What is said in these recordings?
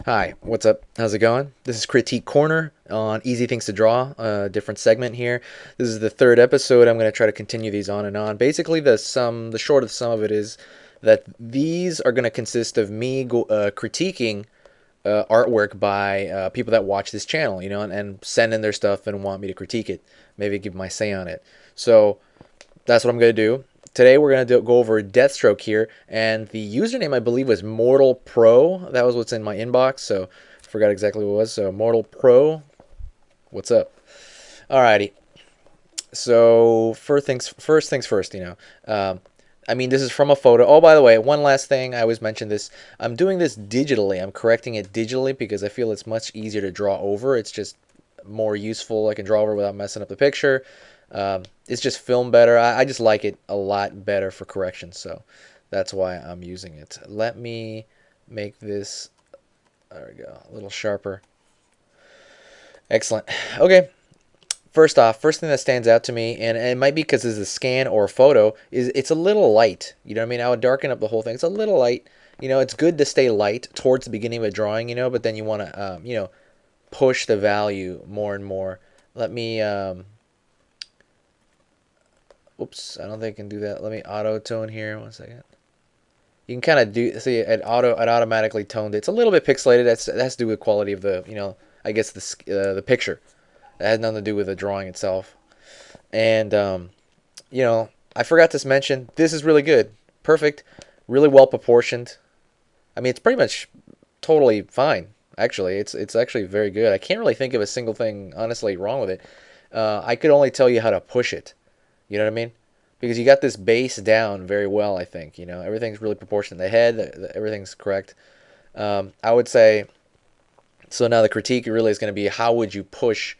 Hi, what's up? How's it going? This is Critique Corner on Easy Things to Draw, a different segment here. This is the third episode. I'm going to try to continue these on and on. Basically, the short of some of it is that these are going to consist of me critiquing artwork by people that watch this channel, and send in their stuff and want me to critique it, maybe give my say on it. So that's what I'm going to do. Today we're going to go over Deathstroke here, and the username I believe was Mortal Pro. That was what's in my inbox, so I forgot exactly what it was. So Mortal Pro, what's up? Alrighty. So first things first. I mean, this is from a photo. Oh, by the way, one last thing. I always mention this. I'm doing this digitally. I'm correcting it digitally because I feel it's much easier to draw over. It's just more useful. I can draw over without messing up the picture. It's just film better. I just like it a lot better for corrections, so that's why I'm using it. Let me make this, there we go, a little sharper. Excellent. Okay, first off, first thing that stands out to me, and it might be because it's a scan or a photo, is it's a little light. You know what I mean? I would darken up the whole thing. It's a little light. It's good to stay light towards the beginning of a drawing, but then you want to, push the value more and more. Let me, oops, I don't think I can do that. Let me auto tone here. 1 second. You can kind of see it automatically toned it. It's a little bit pixelated. That has to do with quality of the, I guess the picture. That has nothing to do with the drawing itself. And I forgot to mention, this is really good. Perfect. Really well proportioned. I mean, it's pretty much totally fine. Actually, it's actually very good. I can't really think of a single thing honestly wrong with it. I could only tell you how to push it. You know what I mean? Because you got this base down very well, I think. Everything's really proportionate. The head, everything's correct. I would say, so now the critique really is going to be, how would you push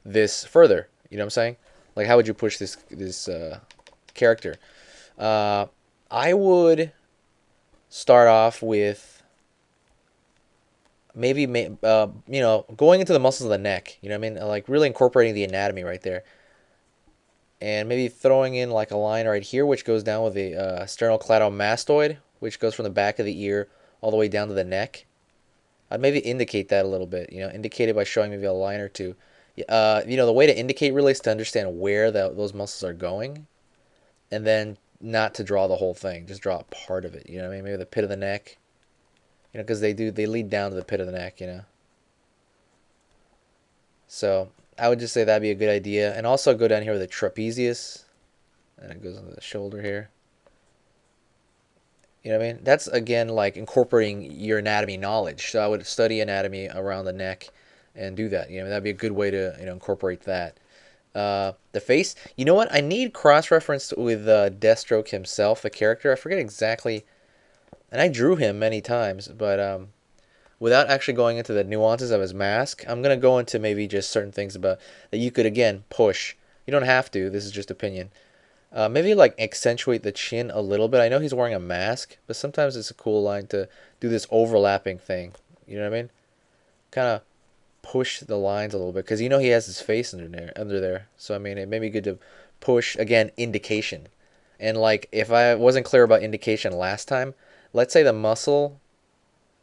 this further? You know what I'm saying? Like, how would you push this character? I would start off with maybe going into the muscles of the neck. You know what I mean? Like really incorporating the anatomy right there, and maybe throwing in like a line right here, which goes down with the sternocleidomastoid, which goes from the back of the ear all the way down to the neck. I'd maybe indicate that a little bit. Indicate it by showing maybe a line or two. The way to indicate really is to understand where those muscles are going, and then not to draw the whole thing. Just draw a part of it. You know what I mean? Maybe the pit of the neck. Because they lead down to the pit of the neck. So I would just say that'd be a good idea, and also go down here with the trapezius, and it goes on the shoulder here. You know what I mean? That's again like incorporating your anatomy knowledge. So I would study anatomy around the neck and do that. That'd be a good way to incorporate that. The face. You know what? I need cross-reference with Deathstroke himself, the character. I forget exactly, and I drew him many times, but without actually going into the nuances of his mask, I'm gonna go into maybe just certain things about that you could again push. You don't have to. This is just opinion. Maybe like accentuate the chin a little bit. I know he's wearing a mask, but sometimes it's a cool line to do this overlapping thing. You know what I mean? Kind of push the lines a little bit because he has his face under there. So I mean, it may be good to push again indication. And like if I wasn't clear about indication last time, let's say the muscle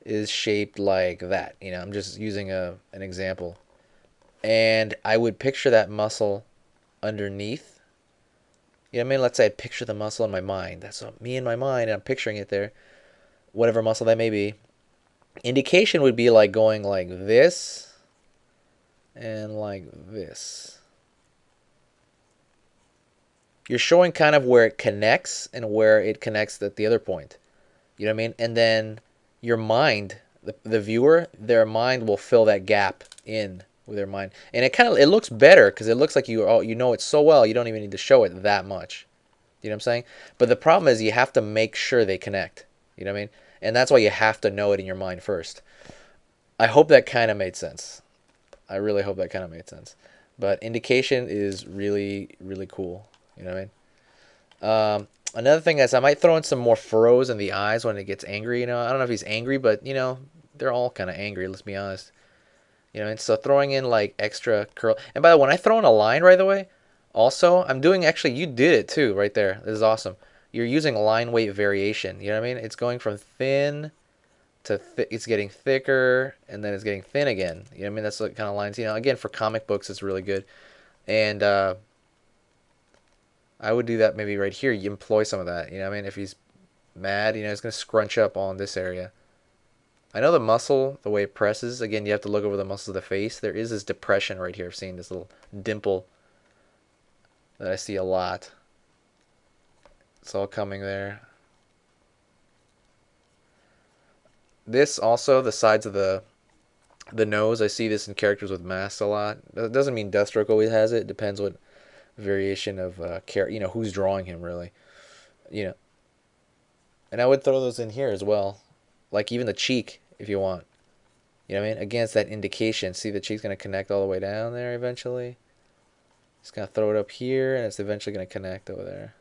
is shaped like that. I'm just using an example, and I would picture that muscle underneath. You know what I mean? Let's say I picture the muscle in my mind. That's what, me in my mind, and I'm picturing it there, whatever muscle that may be. Indication would be like going like this and like this. You're showing kind of where it connects and where it connects at the other point. You know what I mean? And then your mind, the viewer, their mind will fill that gap in with their mind, and it looks better because it looks like you know it so well you don't even need to show it that much. You know what I'm saying? But the problem is you have to make sure they connect. You know what I mean? And that's why you have to know it in your mind first. I hope that kind of made sense. I really hope that kind of made sense. But indication is really, really cool. You know what I mean? Another thing is I might throw in some more furrows in the eyes when it gets angry. I don't know if he's angry, but they're all kind of angry. Let's be honest. And so throwing in like extra curl. And by the way, when I throw in a line right away, also I'm doing actually you did it too right there. This is awesome. You're using line weight variation. You know what I mean? It's going from thin to it's getting thicker and then it's getting thin again. You know what I mean? That's what kind of lines. Again for comic books, it's really good. And I would do that maybe right here. You employ some of that. You know what I mean? If he's mad, he's gonna scrunch up on this area. I know the muscle, the way it presses, again, you have to look over the muscles of the face. There is this depression right here. I've seen this little dimple that I see a lot. It's all coming there. This also, the sides of the nose, I see this in characters with masks a lot. That doesn't mean Deathstroke always has it. It depends what variation of who's drawing him really. You know, and I would throw those in here as well, like even the cheek if you want. You know what I mean? Against that indication. See the cheek's going to connect all the way down there eventually. Just going to throw it up here, and it's eventually going to connect over there.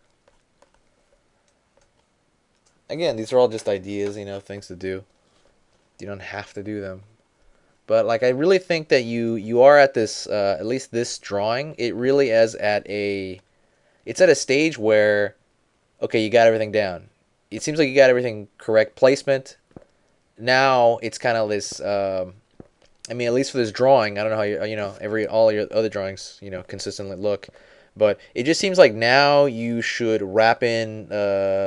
Again, these are all just ideas, things to do. You don't have to do them. But like I really think that you are at this, at least this drawing, it really is it's at a stage where, okay, you got everything down. It seems like you got everything correct placement. Now it's kind of this. I mean, at least for this drawing, I don't know how all your other drawings consistently look, but it just seems like now you should wrap in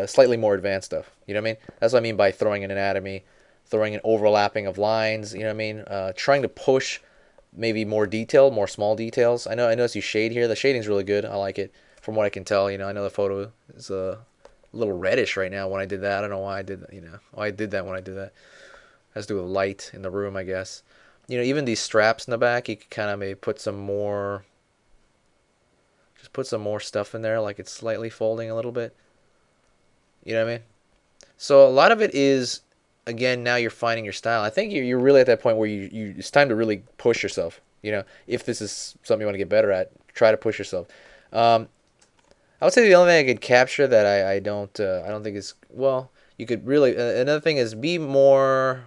slightly more advanced stuff. You know what I mean? That's what I mean by throwing in anatomy, throwing in overlapping of lines. You know what I mean? Trying to push maybe more detail, more small details. I notice you shade here. The shading's really good. I like it from what I can tell. I know the photo is a little reddish right now when I did that. I don't know why I did that. Why I did that when I did that. Has to do with light in the room, I guess. Even these straps in the back, you could kind of maybe put some more, just put some more stuff in there, like it's slightly folding a little bit. You know what I mean? So a lot of it is, again, now you're finding your style. I think you're really at that point where it's time to really push yourself. If this is something you want to get better at, try to push yourself. I would say the only thing I could capture that I don't think is, well, you could really, another thing is be more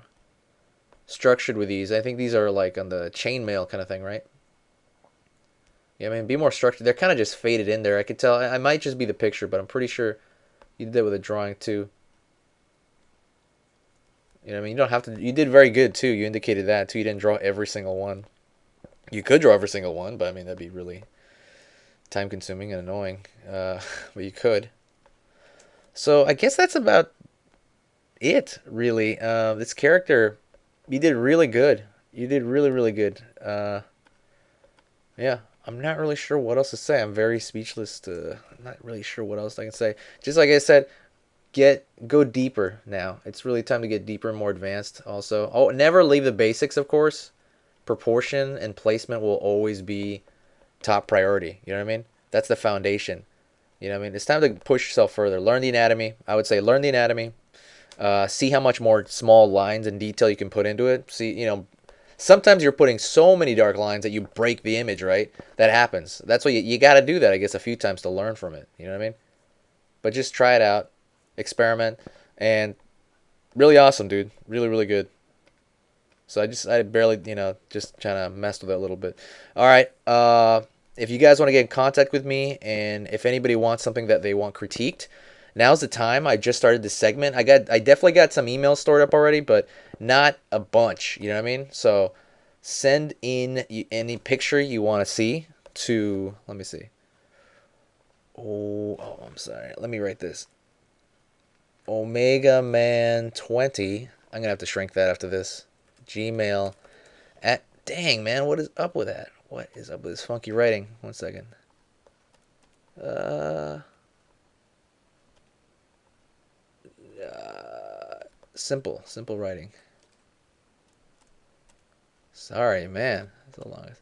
structured with these. I think these are like on the chainmail kind of thing, right? Yeah, I mean, be more structured. They're kind of just faded in there. I could tell. I might just be the picture, but I'm pretty sure you did that with a drawing too. I mean, you don't have to. You did very good too. You indicated that too. You didn't draw every single one. You could draw every single one, but I mean that'd be really time consuming and annoying. But you could. So I guess that's about it, really. This character, you did really good. You did really, really good. Yeah, I'm not really sure what else to say. I'm very speechless. I'm not really sure what else I can say. Just like I said, go deeper now. It's really time to get deeper and more advanced. Also, never leave the basics, of course. Proportion and placement will always be top priority. You know what I mean? That's the foundation. You know what I mean? It's time to push yourself further. Learn the anatomy. I would say learn the anatomy. See how much more small lines and detail you can put into it. See, sometimes you're putting so many dark lines that you break the image, right? That happens. That's what you got to do that, I guess, a few times to learn from it. You know what I mean? But just try it out. Experiment. And really awesome, dude. Really, really good. So I barely, just trying to mess with it a little bit. All right. If you guys want to get in contact with me, and if anybody wants something that they want critiqued, now's the time. I just started this segment. I definitely got some emails stored up already, but not a bunch. You know what I mean? So send in any picture you want to see to. Let me see. Oh, I'm sorry. Let me write this. Omega Man 20. I'm gonna have to shrink that after this. Gmail at. Dang, man, what is up with that? What is up with this funky writing? 1 second. Simple writing. Sorry, man. That's the longest.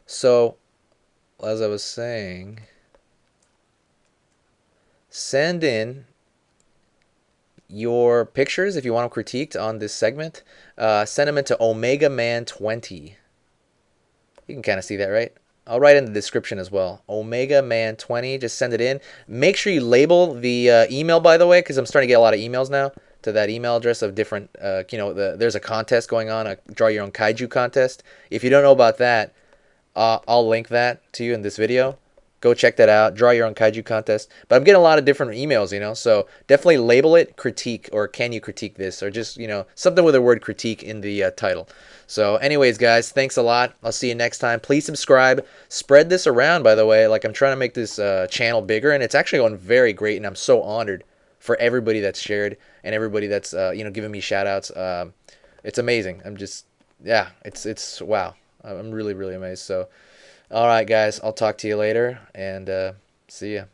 So, as I was saying, send in your pictures if you want them critiqued on this segment. Send them into Omega Man 20. You can kind of see that, right? I'll write in the description as well. Omega Man 20. Just send it in. Make sure you label the email, by the way, because I'm starting to get a lot of emails now to that email address of different. There's a contest going on, a draw your own kaiju contest. If you don't know about that, I'll link that to you in this video. Go check that out. Draw your own kaiju contest. But I'm getting a lot of different emails, so definitely label it critique, or can you critique this, or just something with the word critique in the title. So anyways, guys, thanks a lot. I'll see you next time. Please subscribe. Spread this around, by the way. Like, I'm trying to make this channel bigger, and it's actually going very great, and I'm so honored for everybody that's shared and everybody that's giving me shout outs. It's amazing. I'm just, yeah, it's wow. I'm really, really amazed. So all right, guys, I'll talk to you later, and see ya.